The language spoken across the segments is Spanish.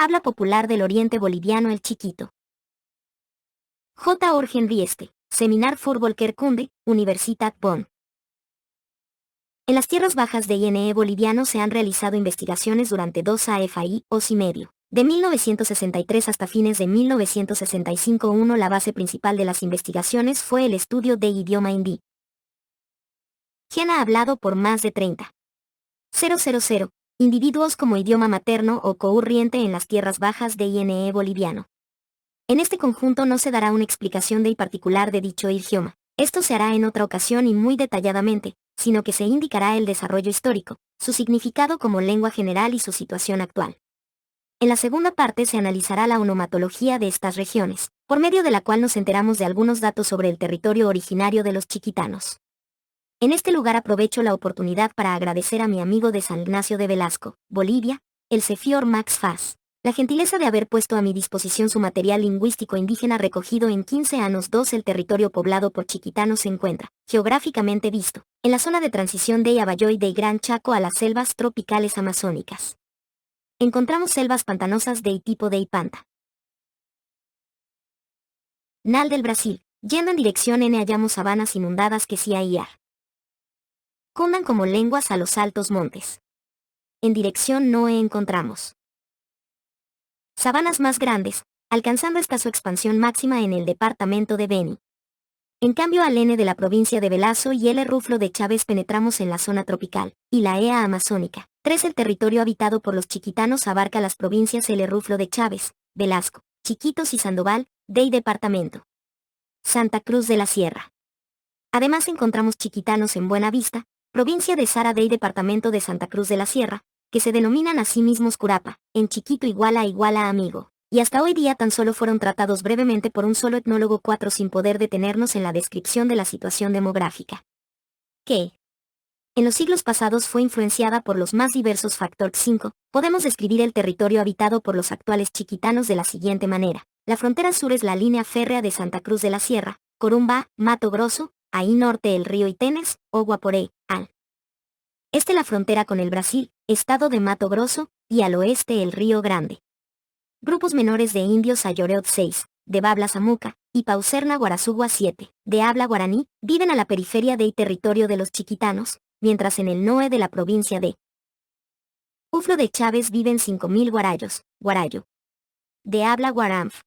Habla popular del oriente boliviano el Chiquito. J. Orgen Rieste, Seminar für Volkerkunde, Universitat Bonn. En las tierras bajas de INE boliviano se han realizado investigaciones durante 2 AFI y medio. De 1963 hasta fines de 1965 la base principal de las investigaciones fue el estudio de idioma hindi. ¿Quién ha hablado por más de 30,000 individuos como idioma materno o corriente en las tierras bajas de INE boliviano? En este conjunto no se dará una explicación de y particular de dicho idioma. Esto se hará en otra ocasión y muy detalladamente, sino que se indicará el desarrollo histórico, su significado como lengua general y su situación actual. En la segunda parte se analizará la onomatología de estas regiones, por medio de la cual nos enteramos de algunos datos sobre el territorio originario de los chiquitanos. En este lugar aprovecho la oportunidad para agradecer a mi amigo de San Ignacio de Velasco, Bolivia, el Cefior Max Faz, la gentileza de haber puesto a mi disposición su material lingüístico indígena recogido en 15 años 2. El territorio poblado por chiquitanos se encuentra, geográficamente visto, en la zona de transición de Yabayoy de Gran Chaco a las selvas tropicales amazónicas. Encontramos selvas pantanosas de tipo de Ipanta. Nal del Brasil, yendo en dirección N hallamos sabanas inundadas que sí hay cundan como lenguas a los altos montes. En dirección Noe encontramos sabanas más grandes, alcanzando esta su expansión máxima en el departamento de Beni. En cambio al N de la provincia de Velasco y el Ruflo de Chávez penetramos en la zona tropical, y la EA amazónica. 3. El territorio habitado por los chiquitanos abarca las provincias el Ruflo de Chávez, Velasco, Chiquitos y Sandoval, del departamento Santa Cruz de la Sierra. Además encontramos chiquitanos en Buena Vista, provincia de Sara del departamento de Santa Cruz de la Sierra, que se denominan a sí mismos Curapa, en chiquito igual a amigo, y hasta hoy día tan solo fueron tratados brevemente por un solo etnólogo 4 sin poder detenernos en la descripción de la situación demográfica, que en los siglos pasados fue influenciada por los más diversos factores. 5. Podemos describir el territorio habitado por los actuales chiquitanos de la siguiente manera. La frontera sur es la línea férrea de Santa Cruz de la Sierra, Corumbá, Mato Grosso, ahí norte el río Itenes, o Guaporé, al este la frontera con el Brasil, estado de Mato Grosso, y al oeste el río Grande. Grupos menores de indios Ayoreot 6, de Babla Samuca, y Pauserna Guarazugua 7, de habla guaraní, viven a la periferia del territorio de los chiquitanos, mientras en el NOE de la provincia de Uflo de Chávez viven 5.000 guarayos, guarayo, de habla guaramf.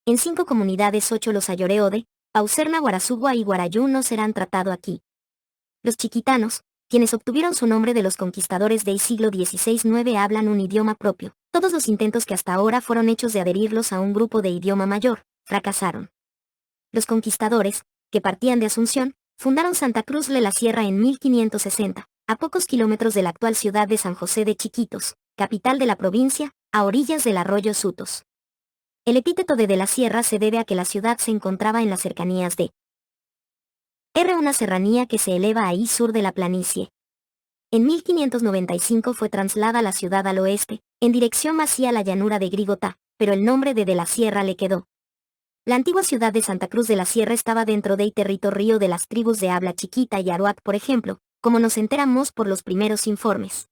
En 5 comunidades 8 los Ayoreode, Pauserna Guarazugua y Guarayú no serán tratados aquí. Los chiquitanos, quienes obtuvieron su nombre de los conquistadores del siglo XVI-IX hablan un idioma propio. Todos los intentos que hasta ahora fueron hechos de adherirlos a un grupo de idioma mayor, fracasaron. Los conquistadores, que partían de Asunción, fundaron Santa Cruz de la Sierra en 1560, a pocos kilómetros de la actual ciudad de San José de Chiquitos, capital de la provincia, a orillas del arroyo Sutos. El epíteto de la Sierra se debe a que la ciudad se encontraba en las cercanías de una serranía que se eleva ahí sur de la planicie. En 1595 fue trasladada la ciudad al oeste, en dirección hacia la llanura de Grigotá, pero el nombre de la Sierra le quedó. La antigua ciudad de Santa Cruz de la Sierra estaba dentro del territorio de las tribus de habla chiquita y aruac, por ejemplo, como nos enteramos por los primeros informes.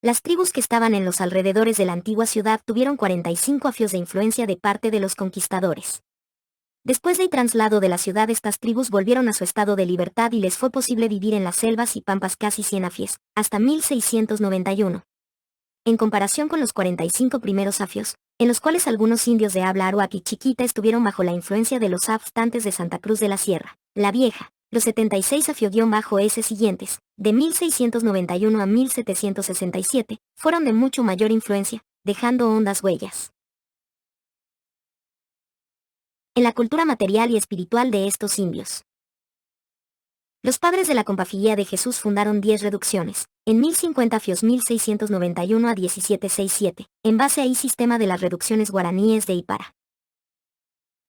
Las tribus que estaban en los alrededores de la antigua ciudad tuvieron 45 años de influencia de parte de los conquistadores. Después del traslado de la ciudad estas tribus volvieron a su estado de libertad y les fue posible vivir en las selvas y pampas casi 100 años, hasta 1691. En comparación con los 45 primeros años, en los cuales algunos indios de habla aruac y chiquita estuvieron bajo la influencia de los habitantes de Santa Cruz de la Sierra, la Vieja, los 76 años-S siguientes, de 1691 a 1767, fueron de mucho mayor influencia, dejando hondas huellas en la cultura material y espiritual de estos indios. Los padres de la Compafía de Jesús fundaron 10 reducciones, en 1050 1691 a 1767, en base a sistema de las reducciones guaraníes de Ipara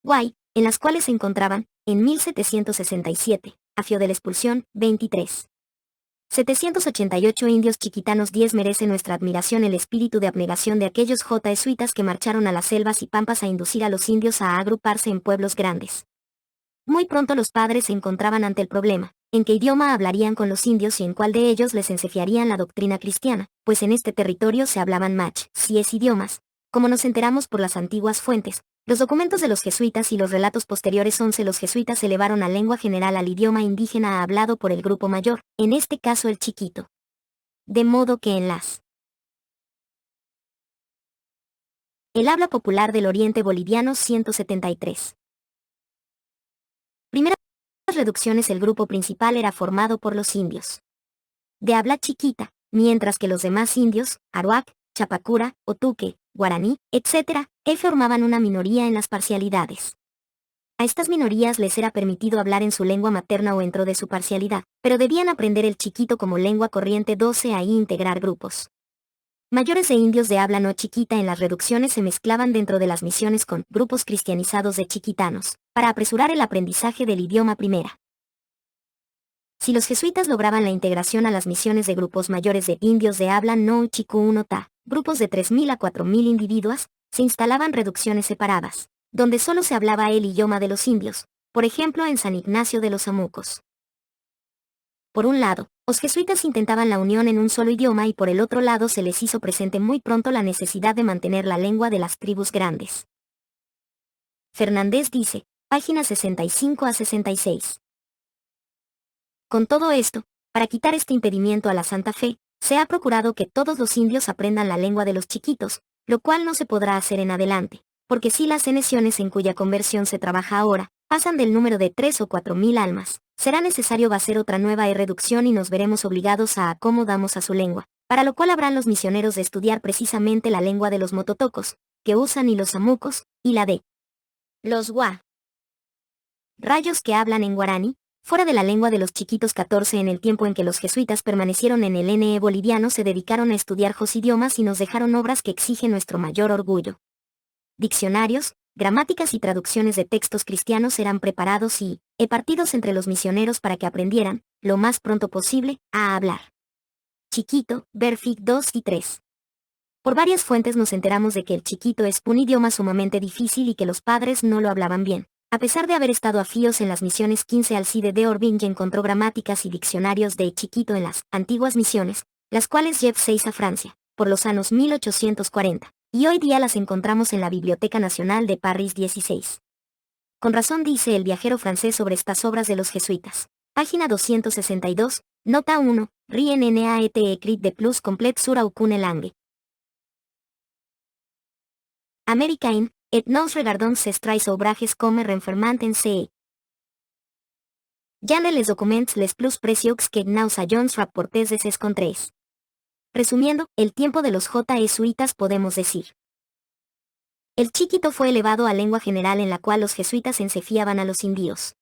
Guay, en las cuales se encontraban, en 1767, afio de la expulsión, 23. 788 indios chiquitanos 10 merece nuestra admiración el espíritu de abnegación de aquellos jesuitas que marcharon a las selvas y pampas a inducir a los indios a agruparse en pueblos grandes. Muy pronto los padres se encontraban ante el problema, en qué idioma hablarían con los indios y en cuál de ellos les enseñarían la doctrina cristiana, pues en este territorio se hablaban si es idiomas, como nos enteramos por las antiguas fuentes. Los documentos de los jesuitas y los relatos posteriores 11 los jesuitas elevaron a lengua general al idioma indígena hablado por el grupo mayor, en este caso el chiquito. De modo que en el habla popular del oriente boliviano 173. Primeras reducciones el grupo principal era formado por los indios de habla chiquita, mientras que los demás indios, aruac, chapacura, otuque, guaraní, etc., formaban una minoría en las parcialidades. A estas minorías les era permitido hablar en su lengua materna o dentro de su parcialidad, pero debían aprender el chiquito como lengua corriente 12 ahí integrar grupos mayores de indios de habla no chiquita en las reducciones se mezclaban dentro de las misiones con grupos cristianizados de chiquitanos, para apresurar el aprendizaje del idioma primera. Si los jesuitas lograban la integración a las misiones de grupos mayores de indios de habla no chiku unota, grupos de 3.000 a 4.000 individuos, se instalaban reducciones separadas, donde solo se hablaba el idioma de los indios, por ejemplo en San Ignacio de los Amucos. Por un lado, los jesuitas intentaban la unión en un solo idioma y por el otro lado se les hizo presente muy pronto la necesidad de mantener la lengua de las tribus grandes. Fernández dice, páginas 65 a 66. Con todo esto, para quitar este impedimento a la Santa Fe, se ha procurado que todos los indios aprendan la lengua de los chiquitos, lo cual no se podrá hacer en adelante, porque si las naciones en cuya conversión se trabaja ahora, pasan del número de 3 o 4.000 almas, será necesario hacer otra nueva reducción y nos veremos obligados a acomodamos a su lengua, para lo cual habrán los misioneros de estudiar precisamente la lengua de los mototocos, que usan y los amucos, y la de los rayos que hablan en guaraní, fuera de la lengua de los chiquitos 14 en el tiempo en que los jesuitas permanecieron en el NE boliviano se dedicaron a estudiar los idiomas y nos dejaron obras que exigen nuestro mayor orgullo. Diccionarios, gramáticas y traducciones de textos cristianos eran preparados y, partidos entre los misioneros para que aprendieran, lo más pronto posible, a hablar chiquito, Berfic 2 y 3. Por varias fuentes nos enteramos de que el chiquito es un idioma sumamente difícil y que los padres no lo hablaban bien. A pesar de haber estado a fíos en las misiones 15 Alcide de Orbinge encontró gramáticas y diccionarios de chiquito en las antiguas misiones, las cuales llevó 6 a Francia, por los años 1840, y hoy día las encontramos en la Biblioteca Nacional de París 16. Con razón dice el viajero francés sobre estas obras de los jesuitas. Página 262, nota 1, Rien NAET écrit de plus complète sur aucune langue. Américain, et nous regardons ces trois ouvrages comme renfermant en ce. Ya les documents les plus précieux que nous ayons rapportés de ces contrées. Resumiendo, el tiempo de los jesuitas podemos decir. El chiquito fue elevado a lengua general en la cual los jesuitas enseñaban a los indios.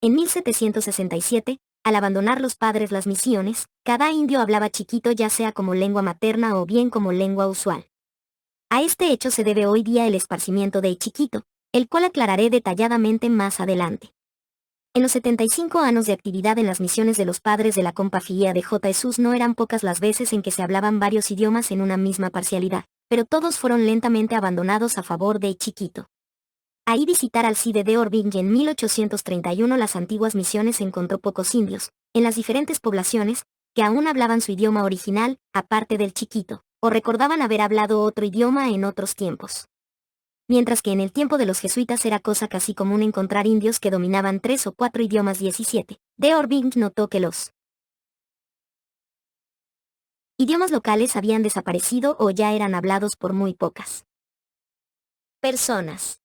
En 1767, al abandonar los padres las misiones, cada indio hablaba chiquito ya sea como lengua materna o bien como lengua usual. A este hecho se debe hoy día el esparcimiento de chiquito, el cual aclararé detalladamente más adelante. En los 75 años de actividad en las misiones de los padres de la Compañía de Jesús no eran pocas las veces en que se hablaban varios idiomas en una misma parcialidad, pero todos fueron lentamente abandonados a favor de chiquito. Ahí visitar Alcide de Orbinge en 1831 las antiguas misiones encontró pocos indios, en las diferentes poblaciones, que aún hablaban su idioma original, aparte del chiquito, o recordaban haber hablado otro idioma en otros tiempos. Mientras que en el tiempo de los jesuitas era cosa casi común encontrar indios que dominaban 3 o 4 idiomas 17, de Orbinge notó que los idiomas locales habían desaparecido o ya eran hablados por muy pocas personas.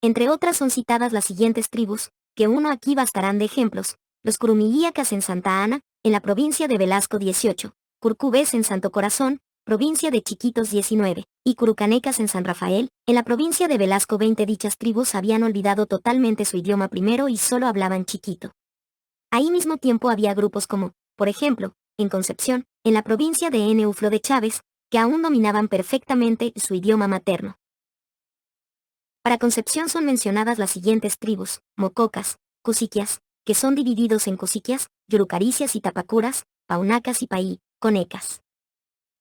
Entre otras son citadas las siguientes tribus, que uno aquí bastarán de ejemplos: los curumillíacas en Santa Ana, en la provincia de Velasco 18, curcubés en Santo Corazón, provincia de Chiquitos 19, y curucanecas en San Rafael, en la provincia de Velasco 20. Dichas tribus habían olvidado totalmente su idioma primero y solo hablaban chiquito. Ahí mismo tiempo había grupos como, por ejemplo, en Concepción, en la provincia de Neuflo de Chávez, que aún dominaban perfectamente su idioma materno. Para Concepción son mencionadas las siguientes tribus: mococas, cusiquias, que son divididos en cusiquias, yurucaricias y tapacuras, paunacas y paí, conecas.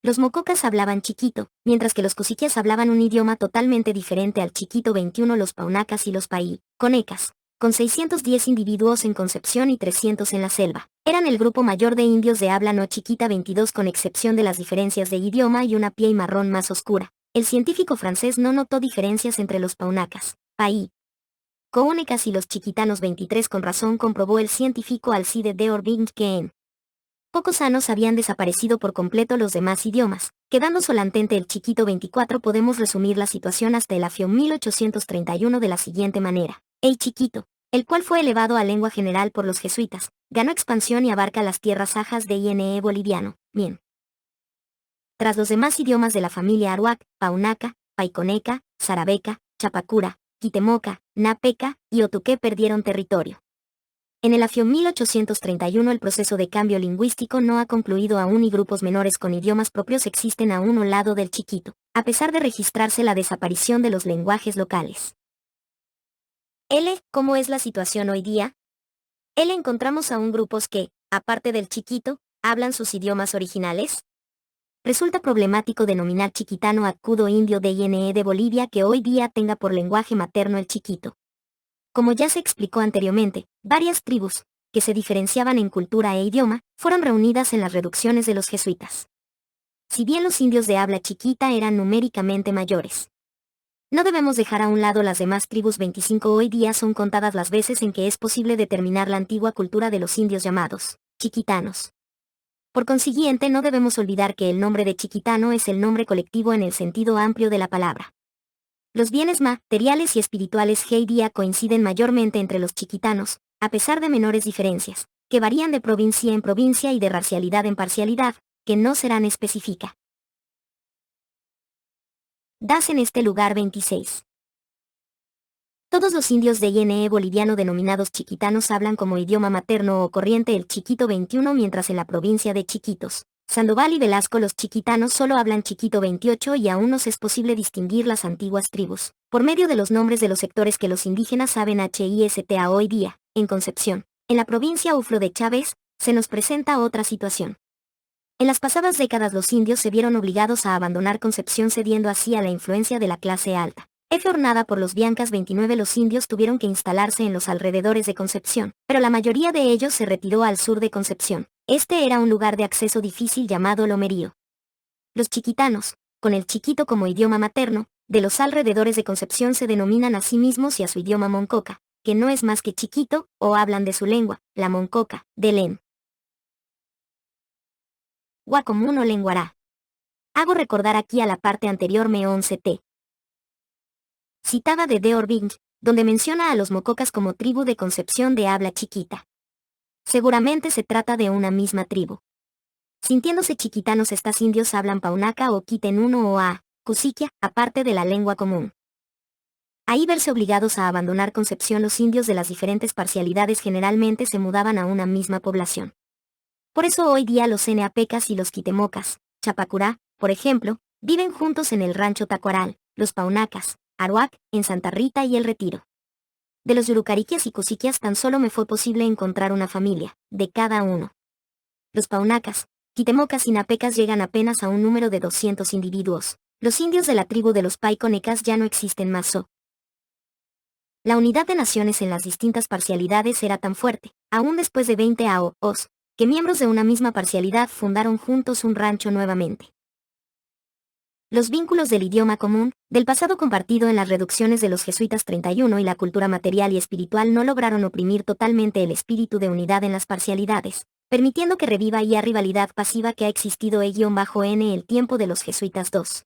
Los mococas hablaban chiquito, mientras que los cusiquias hablaban un idioma totalmente diferente al chiquito 21. Los paunacas y los paí, conecas, con 610 individuos en Concepción y 300 en la selva. Eran el grupo mayor de indios de habla no chiquita 22 con excepción de las diferencias de idioma y una piel marrón más oscura. El científico francés no notó diferencias entre los paunacas, paí, coónecas y los chiquitanos 23 con razón comprobó el científico Alcide de Orbing que en pocos años habían desaparecido por completo los demás idiomas. Quedando solamente el chiquito 24 podemos resumir la situación hasta el afio 1831 de la siguiente manera. El chiquito, el cual fue elevado a lengua general por los jesuitas, ganó expansión y abarca las tierras ajas de INE boliviano. Bien. Tras los demás idiomas de la familia aruac, paunaca, paiconeca, sarabeca, chapacura, quitemoca, napeca y otuque perdieron territorio. En el afio 1831 el proceso de cambio lingüístico no ha concluido aún y grupos menores con idiomas propios existen aún al lado del chiquito, a pesar de registrarse la desaparición de los lenguajes locales. ¿Cómo es la situación hoy día? Encontramos aún grupos que, aparte del chiquito, hablan sus idiomas originales. Resulta problemático denominar chiquitano a cudo indio de INE de Bolivia que hoy día tenga por lenguaje materno el chiquito. Como ya se explicó anteriormente, varias tribus, que se diferenciaban en cultura e idioma, fueron reunidas en las reducciones de los jesuitas. Si bien los indios de habla chiquita eran numéricamente mayores, no debemos dejar a un lado las demás tribus 25 hoy día son contadas las veces en que es posible determinar la antigua cultura de los indios llamados chiquitanos. Por consiguiente no debemos olvidar que el nombre de chiquitano es el nombre colectivo en el sentido amplio de la palabra. Los bienes materiales y espirituales hoy día coinciden mayormente entre los chiquitanos, a pesar de menores diferencias, que varían de provincia en provincia y de racialidad en parcialidad, que no serán específica. Das en este lugar 26. Todos los indios de INE boliviano denominados chiquitanos hablan como idioma materno o corriente el chiquito 21 mientras en la provincia de Chiquitos, Sandoval y Velasco los chiquitanos solo hablan chiquito 28 y aún nos es posible distinguir las antiguas tribus, por medio de los nombres de los sectores que los indígenas saben HISTA hoy día, en Concepción. En la provincia Uflo de Chávez, se nos presenta otra situación. En las pasadas décadas los indios se vieron obligados a abandonar Concepción cediendo así a la influencia de la clase alta. Ornada por los Biancas 29 los indios tuvieron que instalarse en los alrededores de Concepción, pero la mayoría de ellos se retiró al sur de Concepción. Este era un lugar de acceso difícil llamado Lomerío. Los chiquitanos, con el chiquito como idioma materno, de los alrededores de Concepción se denominan a sí mismos y a su idioma moncoca, que no es más que chiquito, o hablan de su lengua, la moncoca, de Len. Guacomún o lenguará. Hago recordar aquí a la parte anterior me 11t. Citada de De Orbing, donde menciona a los mococas como tribu de Concepción de habla chiquita. Seguramente se trata de una misma tribu. Sintiéndose chiquitanos estas indios hablan paunaca o quitenuno o a, cusiquia, aparte de la lengua común. Ahí verse obligados a abandonar Concepción los indios de las diferentes parcialidades generalmente se mudaban a una misma población. Por eso hoy día los NAPecas y los quitemocas, Chapacurá, por ejemplo, viven juntos en el rancho Tacuaral, los paunacas, Aruac, en Santa Rita y El Retiro. De los yurucariquias y cusiquias tan solo me fue posible encontrar una familia, de cada uno. Los paunacas, quitemocas y napecas llegan apenas a un número de 200 individuos. Los indios de la tribu de los paiconecas ya no existen más. La unidad de naciones en las distintas parcialidades era tan fuerte, aún después de 20 años, que miembros de una misma parcialidad fundaron juntos un rancho nuevamente. Los vínculos del idioma común, del pasado compartido en las reducciones de los jesuitas 31 y la cultura material y espiritual no lograron oprimir totalmente el espíritu de unidad en las parcialidades, permitiendo que reviva la rivalidad pasiva que ha existido en el tiempo de los jesuitas 2.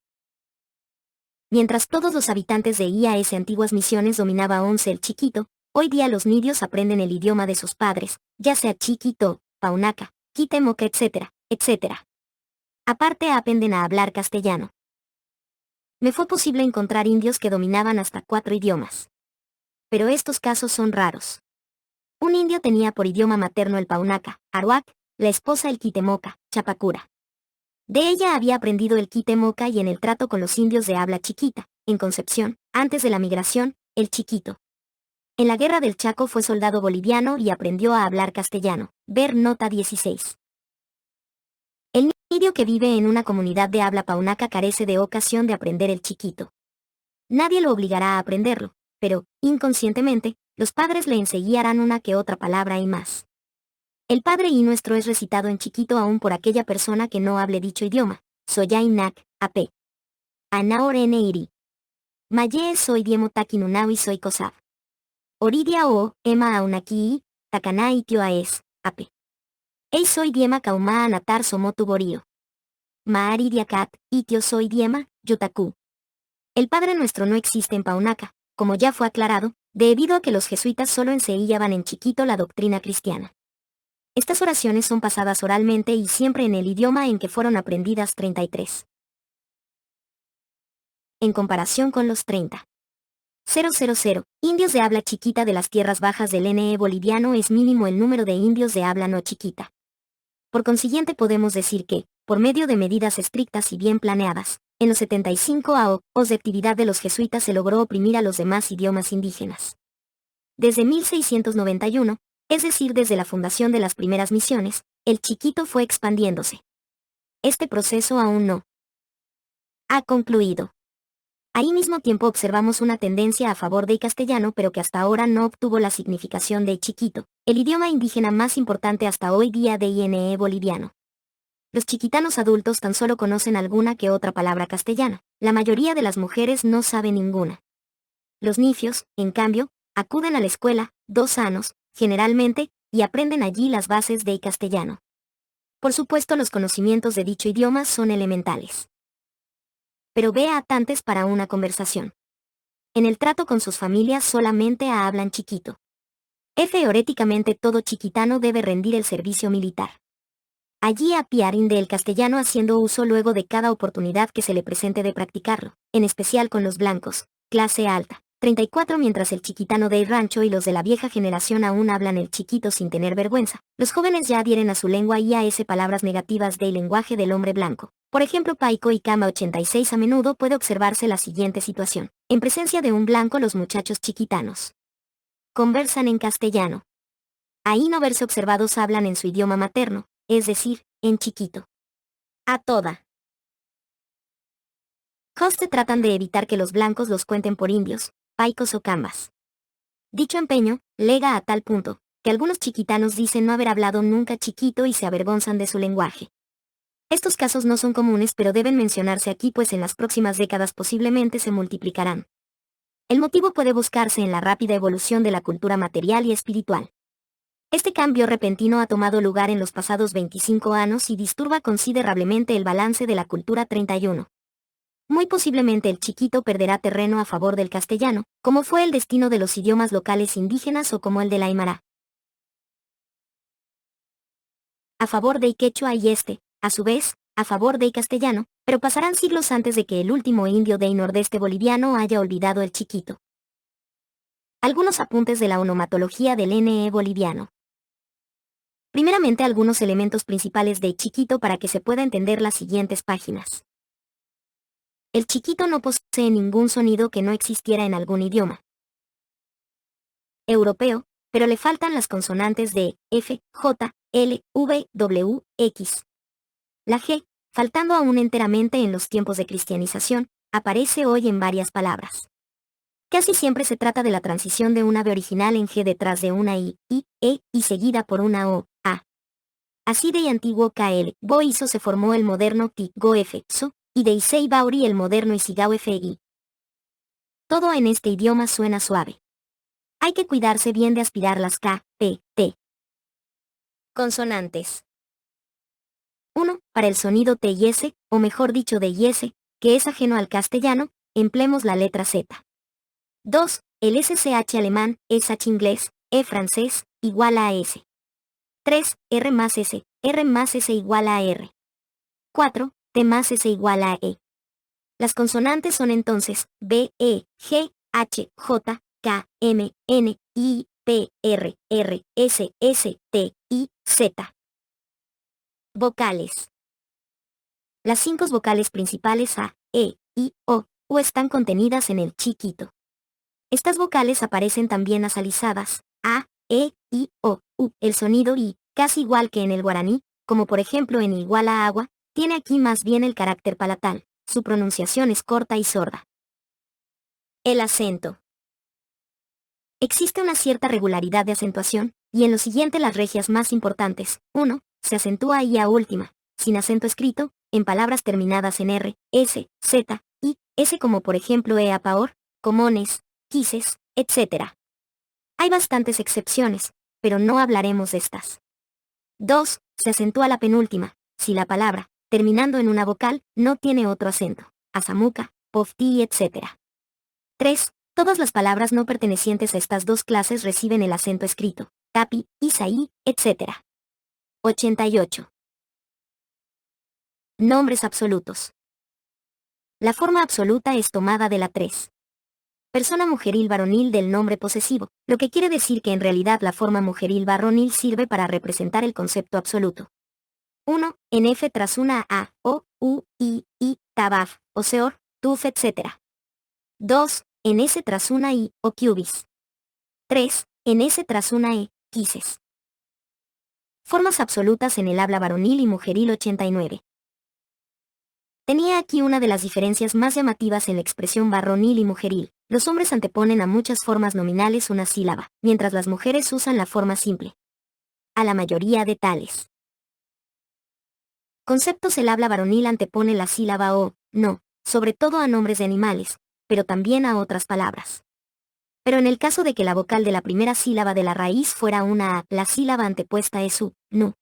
Mientras todos los habitantes de IAS antiguas misiones dominaba 11 el chiquito, hoy día los nidios aprenden el idioma de sus padres, ya sea chiquito, paunaca, quitemoca, etc., etc. Aparte aprenden a hablar castellano. Me fue posible encontrar indios que dominaban hasta 4 idiomas. Pero estos casos son raros. Un indio tenía por idioma materno el paunaca, aruac, la esposa el quitemoca, chapacura. De ella había aprendido el quitemoca y en el trato con los indios de habla chiquita, en Concepción, antes de la migración, el chiquito. En la guerra del Chaco fue soldado boliviano y aprendió a hablar castellano. Ver nota 16. El nidio que vive en una comunidad de habla paunaca carece de ocasión de aprender el chiquito. Nadie lo obligará a aprenderlo, pero, inconscientemente, Los padres le enseñarán una que otra palabra y más. El Padre y Nuestro es recitado en chiquito aún por aquella persona que no hable dicho idioma. Soyainak, ap. Anaorene iri. Maye soy diemo takinunawi soy kosab. Oridia o, ema aunaki, takanai tio aes, ap. Ei soy diema kauma anatar somotu borio. Maari diakat, itio soy diema, yotaku. El Padre Nuestro no existe en Paunaca, como ya fue aclarado, debido a que los jesuitas solo enseñaban en chiquito la doctrina cristiana. Estas oraciones son pasadas oralmente y siempre en el idioma en que fueron aprendidas 33. En comparación con los 30.000 indios de habla chiquita de las tierras bajas del NE boliviano es mínimo el número de indios de habla no chiquita. Por consiguiente podemos decir que, por medio de medidas estrictas y bien planeadas, en los 75 años de actividad de los jesuitas se logró oprimir a los demás idiomas indígenas. Desde 1691, es decir, desde la fundación de las primeras misiones, el chiquito fue expandiéndose. Este proceso aún no ha concluido. Al mismo tiempo observamos una tendencia a favor del castellano pero que hasta ahora no obtuvo la significación de chiquito, el idioma indígena más importante hasta hoy día de INE boliviano. Los chiquitanos adultos tan solo conocen alguna que otra palabra castellana, la mayoría de las mujeres no saben ninguna. Los nifios, en cambio, acuden a la escuela, 2 años, generalmente, y aprenden allí las bases del castellano. Por supuesto los conocimientos de dicho idioma son elementales. Pero vea atantes para una conversación. En el trato con sus familias solamente hablan chiquito. Teóricamente todo chiquitano debe rendir el servicio militar. Allí apiarin del castellano haciendo uso luego de cada oportunidad que se le presente de practicarlo, en especial con los blancos, clase alta. 34 Mientras el chiquitano del rancho y los de la vieja generación aún hablan el chiquito sin tener vergüenza, los jóvenes ya adhieren a su lengua y a ese palabras negativas del lenguaje del hombre blanco. Por ejemplo, Paico y Cama 86 a menudo puede observarse la siguiente situación. En presencia de un blanco los muchachos chiquitanos conversan en castellano. Ahí no verse observados hablan en su idioma materno, es decir, en chiquito. A toda coste tratan de evitar que los blancos los cuenten por indios, paicos o cambas. Dicho empeño, lega a tal punto, que algunos chiquitanos dicen no haber hablado nunca chiquito y se avergonzan de su lenguaje. Estos casos no son comunes pero deben mencionarse aquí pues en las próximas décadas posiblemente se multiplicarán. El motivo puede buscarse en la rápida evolución de la cultura material y espiritual. Este cambio repentino ha tomado lugar en los pasados 25 años y disturba considerablemente el balance de la cultura 31. Muy posiblemente el chiquito perderá terreno a favor del castellano, como fue el destino de los idiomas locales indígenas o como el del aymara. A favor del quechua y a su vez, a favor del castellano, pero pasarán siglos antes de que el último indio del nordeste boliviano haya olvidado el chiquito. Algunos apuntes de la onomatología del NE boliviano. Primeramente algunos elementos principales de chiquito para que se pueda entender las siguientes páginas. El chiquito no posee ningún sonido que no existiera en algún idioma europeo, pero le faltan las consonantes de F, J, L, V, W, X. La G, faltando aún enteramente en los tiempos de cristianización, aparece hoy en varias palabras. Casi siempre se trata de la transición de una V original en G detrás de una I, E, y seguida por una O, A. Así de antiguo KL, Bo hizo se formó el moderno Ti, Go F, So, y de Isei Bauri el moderno Isigao FI. Todo en este idioma suena suave. Hay que cuidarse bien de aspirar las K, P, T. Consonantes. 1. Para el sonido T y S, o mejor dicho de y S, que es ajeno al castellano, empleemos la letra Z. 2. El SCH alemán, SH inglés, E francés, igual a S. 3. R más S igual a R. 4. T más S igual a E. Las consonantes son entonces B, E, G, H, J, K, M, N, I, P, R, R, S, S, T, I, Z. Vocales. Las 5 vocales principales A, E, I, O, U están contenidas en el chiquito. Estas vocales aparecen también nasalizadas, A, E, I, O, U. El sonido I, casi igual que en el guaraní, como por ejemplo en igual a agua, tiene aquí más bien el carácter palatal, su pronunciación es corta y sorda. El acento. Existe una cierta regularidad de acentuación, y en lo siguiente las regias más importantes. 1. Se acentúa IA última, sin acento escrito, en palabras terminadas en R, S, Z, y S como por ejemplo eapaor, comones, quises, etc. Hay bastantes excepciones, pero no hablaremos de estas. 2. Se acentúa la penúltima, si la palabra, terminando en una vocal, no tiene otro acento, azamuca, pofti, etc. 3. Todas las palabras no pertenecientes a estas dos clases reciben el acento escrito, capi, isaí, etc. 88. Nombres absolutos. La forma absoluta es tomada de la 3. Persona mujeril varonil del nombre posesivo, lo que quiere decir que en realidad la forma mujeril varonil sirve para representar el concepto absoluto. 1. En F tras una A, O, U, I, tabaf, o seor, tuf, etc. 2. En S tras una I, o cubis. 3. En S tras una E, quises. Formas absolutas en el habla varonil y mujeril 89. Tenía aquí una de las diferencias más llamativas en la expresión varonil y mujeril. Los hombres anteponen a muchas formas nominales una sílaba, mientras las mujeres usan la forma simple. A la mayoría de tales conceptos el habla varonil antepone la sílaba o, no, sobre todo a nombres de animales, pero también a otras palabras. Pero en el caso de que la vocal de la primera sílaba de la raíz fuera una A, la sílaba antepuesta es u, nu.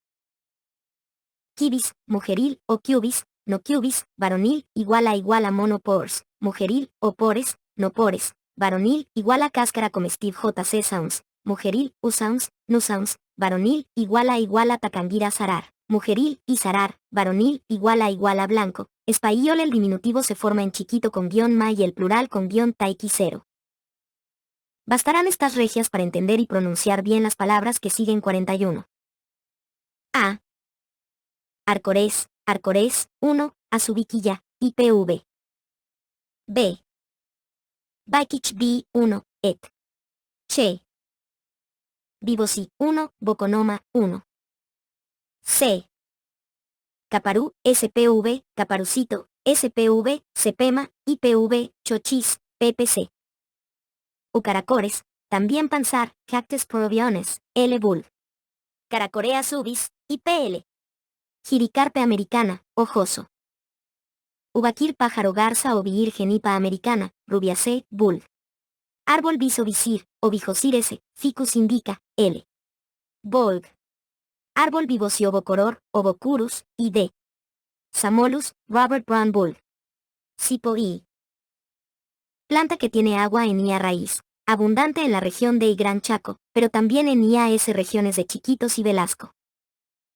Quibis, mujeril, o cubis, no cubis, varonil, igual a monopores, mujeril, o pores, no pores, varonil, igual a cáscara comestive JC sounds, mujeril, u sounds, no sounds, varonil, igual a tacanguira zarar, mujeril, y zarar, varonil, igual a blanco, español el diminutivo se forma en chiquito con guión ma y el plural con guión taiki cero. Bastarán estas regias para entender y pronunciar bien las palabras que siguen 41. A. Arcorés, 1, Azubiquilla, IPV. B. Bakich B, 1, et. Che. Vivosi, 1, Boconoma, 1. C. Caparú, SPV, Caparucito, SPV, Cepema, IPV, Chochis, PPC. Ucaracores, también Pansar, Cactus Proviones, L. Bull. Caracorea subis, IPL. Jiricarpe americana, ojoso. Ubaquir pájaro garza o viir genipa americana, rubiacé, bull. Árbol viso visir, o bijosir s, ficus indica, L. Bolg. Árbol vivocio bocoror, o bocurus, y D. Samolus, Robert Brown Bull. Sipo I. Planta que tiene agua en IA raíz, abundante en la región de Gran Chaco, pero también en IAS regiones de Chiquitos y Velasco.